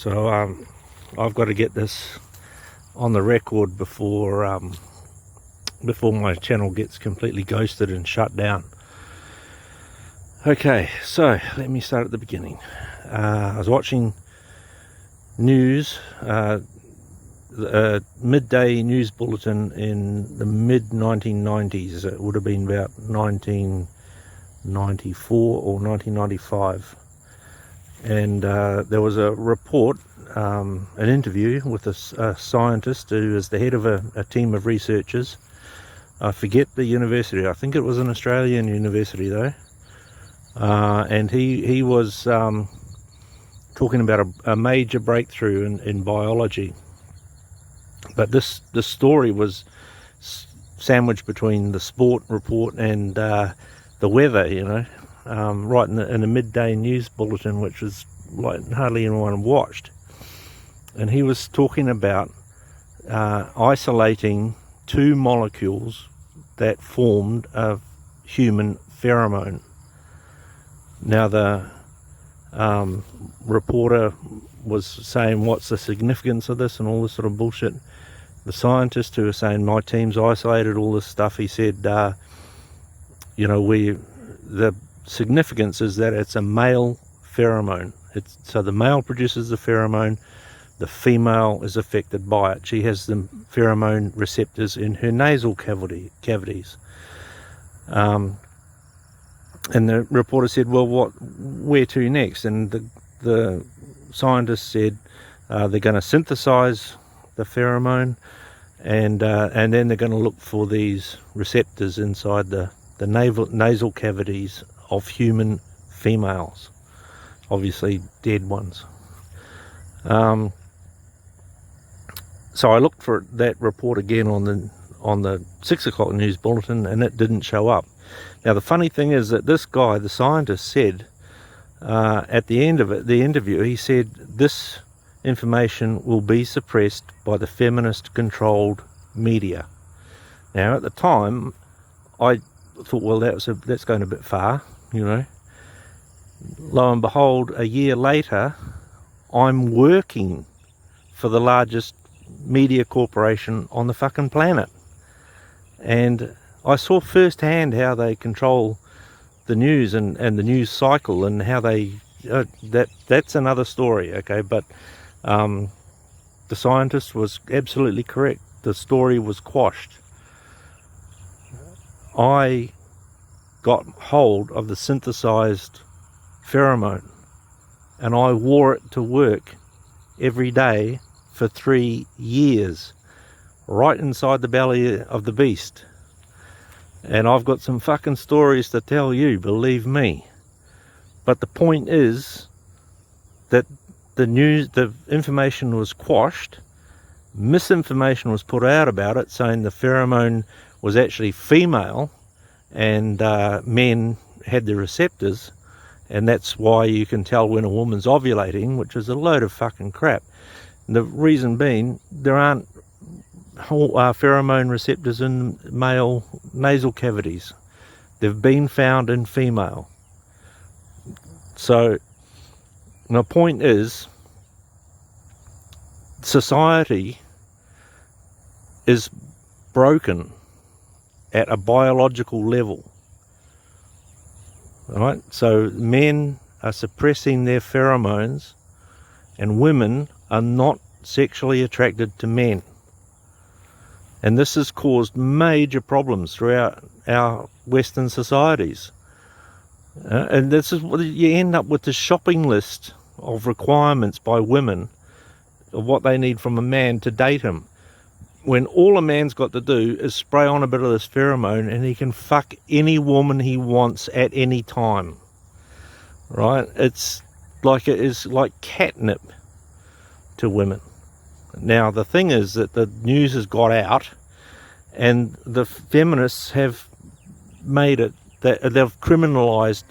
So I've got to get this on the record before my channel gets completely ghosted and shut down. Okay, so let me start at the beginning. I was watching news, midday news bulletin in the mid-1990s. It would have been about 1994 or 1995. And there was a report, an interview with a scientist who is the head of a team of researchers. I forget the university. I think it was an Australian university though. And he was talking about a major breakthrough in biology. But this story was sandwiched between the sport report and the weather, you know. Right in the midday news bulletin, which was like hardly anyone watched. And he was talking about isolating two molecules that formed a human pheromone. Now the reporter was saying, what's the significance of this and all this sort of bullshit. The scientist who was saying, my team's isolated all this stuff, he said, you know, the significance is that it's a male pheromone. So the male produces the pheromone, the female is affected by it. She has the pheromone receptors in her nasal cavities. And the reporter said, well, where to next? And the scientist said they're going to synthesize the pheromone, and then they're going to look for these receptors inside the nasal cavities of human females, obviously dead ones. So I looked for that report again on the 6 o'clock news bulletin, and it didn't show up. Now the funny thing is that this guy, the scientist, said at the end of the interview, he said this information will be suppressed by the feminist-controlled media. Now at the time, I thought, well, that's going a bit far, you know. Lo and behold, a year later, I'm working for the largest media corporation on the fucking planet, and I saw firsthand how they control the news and the news cycle, and how they that's another story, okay. But the scientist was absolutely correct. The story was quashed. I got hold of the synthesized pheromone, and I wore it to work every day for 3 years, right inside the belly of the beast. And I've got some fucking stories to tell you, believe me. But the point is that the information was quashed, misinformation was put out about it, saying the pheromone was actually female, and men had the receptors, and that's why you can tell when a woman's ovulating, which is a load of fucking crap. And the reason being, there aren't pheromone receptors in male nasal cavities. They've been found in female. So my point is, society is broken at a biological level. Right? So men are suppressing their pheromones, and women are not sexually attracted to men. And this has caused major problems throughout our Western societies. And this is what you end up with, the shopping list of requirements by women of what they need from a man to date him, when all a man's got to do is spray on a bit of this pheromone and he can fuck any woman he wants at any time. Right? It's like catnip to women. Now the thing is that the news has got out, and the feminists have made it that they've criminalized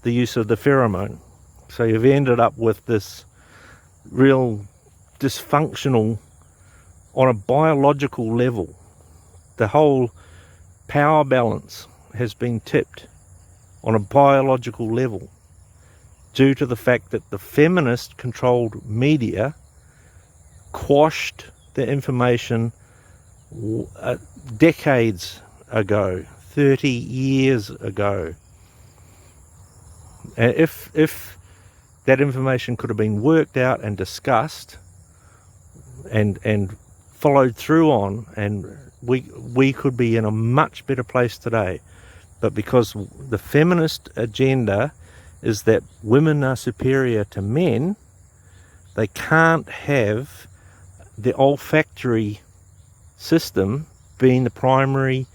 the use of the pheromone. So you've ended up with this real dysfunctional, on a biological level. The whole power balance has been tipped on a biological level. due to the fact that the feminist controlled media quashed the information decades ago, 30 years ago. And if that information could have been worked out and discussed and followed through on, and we could be in a much better place today. But because the feminist agenda is that women are superior to men, they can't have the olfactory system being the primary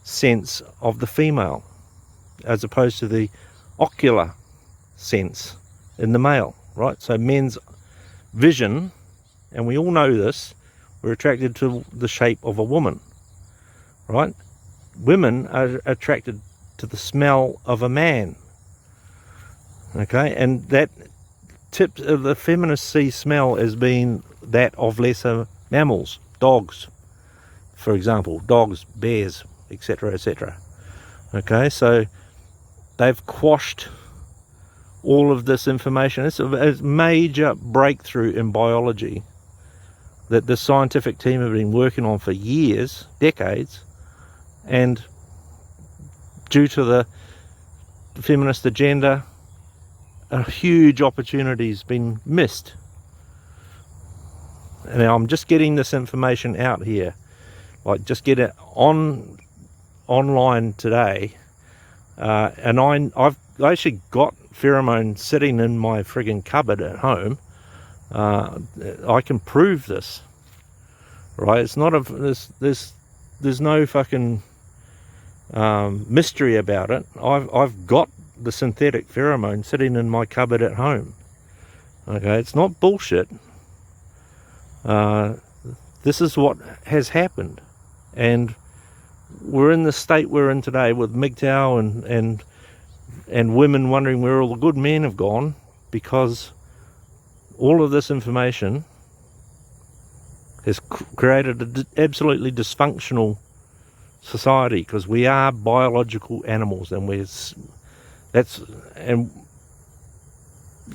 sense of the female, as opposed to the ocular sense in the male, right? So men's vision, and we all know this, we're attracted to the shape of a woman, right? Women are attracted to the smell of a man, okay? And that tip of the feminists see smell as being that of lesser mammals, dogs, for example, dogs, bears, etc., etc. Okay, so they've quashed all of this information. It's a major breakthrough in biology that the scientific team have been working on for years, decades, and due to the feminist agenda, a huge opportunity's been missed. And I'm just getting this information out here, like just get it online today, and I've actually got pheromone sitting in my friggin' cupboard at home. I can prove this, right? It's not there's no fucking mystery about it. I've got the synthetic pheromone sitting in my cupboard at home. Okay, it's not bullshit. This is what has happened, and we're in the state we're in today with MGTOW and women wondering where all the good men have gone, because all of this information has created an absolutely dysfunctional society, because we are biological animals, and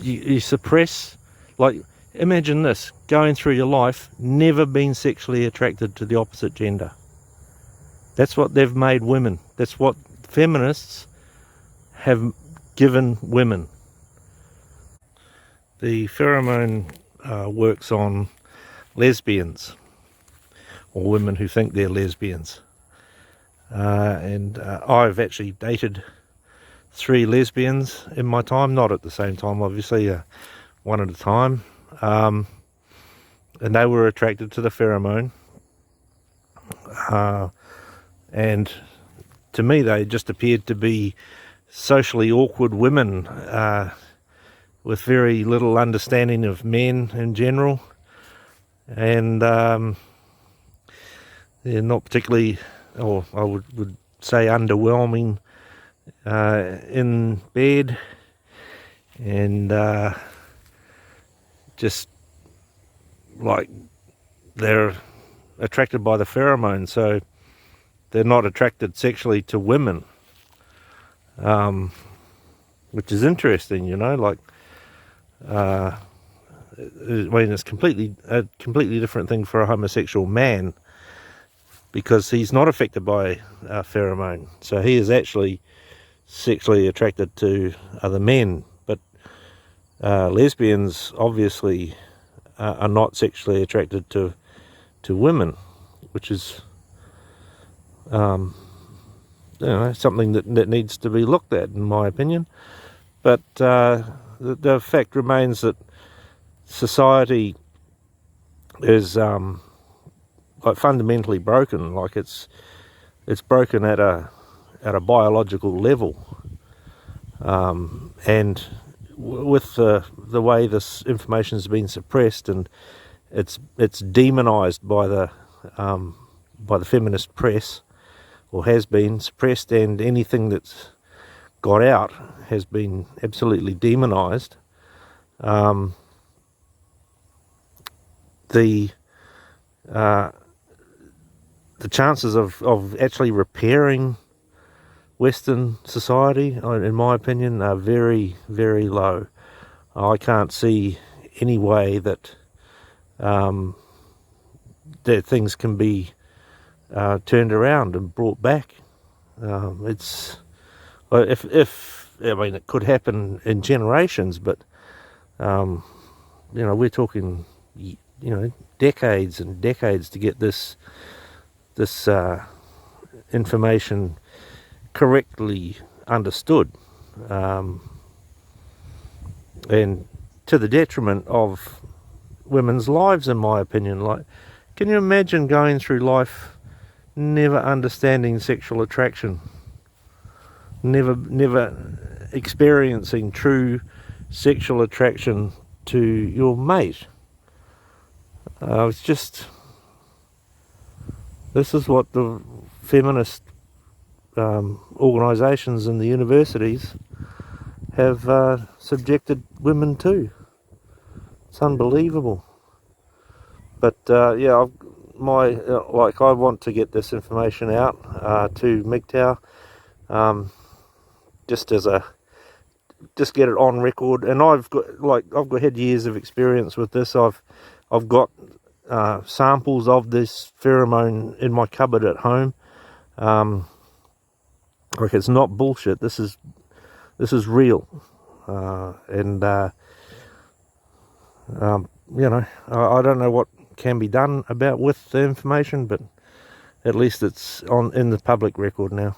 you suppress, like, imagine this, going through your life never been sexually attracted to the opposite gender. That's what they've made women. That's what feminists have given women. The pheromone works on lesbians, or women who think they're lesbians. And I've actually dated 3 lesbians in my time, not at the same time obviously, one at a time, and they were attracted to the pheromone, and to me they just appeared to be socially awkward women with very little understanding of men in general, and they're not particularly, or I would say underwhelming in bed, and just like they're attracted by the pheromone, so they're not attracted sexually to women, which is interesting, you know, like, I mean, it's a completely different thing for a homosexual man, because he's not affected by pheromone, so he is actually sexually attracted to other men. But lesbians obviously are not sexually attracted to women, which is you know, something that needs to be looked at, in my opinion. But the fact remains that society is like fundamentally broken. Like it's broken at a biological level, and with the way this information has been suppressed, and it's demonized by the feminist press, or has been suppressed, and anything that's got out has been absolutely demonized. The chances of actually repairing Western society, in my opinion, are very, very low. I can't see any way that that things can be turned around and brought back. It's if I mean, it could happen in generations, but we're talking decades and decades to get this information correctly understood, and to the detriment of women's lives, in my opinion. Like, can you imagine going through life never understanding sexual attraction, never experiencing true sexual attraction to your mate? It's just, this is what the feminist organisations and the universities have subjected women to. It's unbelievable. But yeah, I want to get this information out to MGTOW, just get it on record. And I've had years of experience with this. I've got samples of this pheromone in my cupboard at home. It's not bullshit. This is real, and I don't know what can be done with the information, but at least it's in the public record now.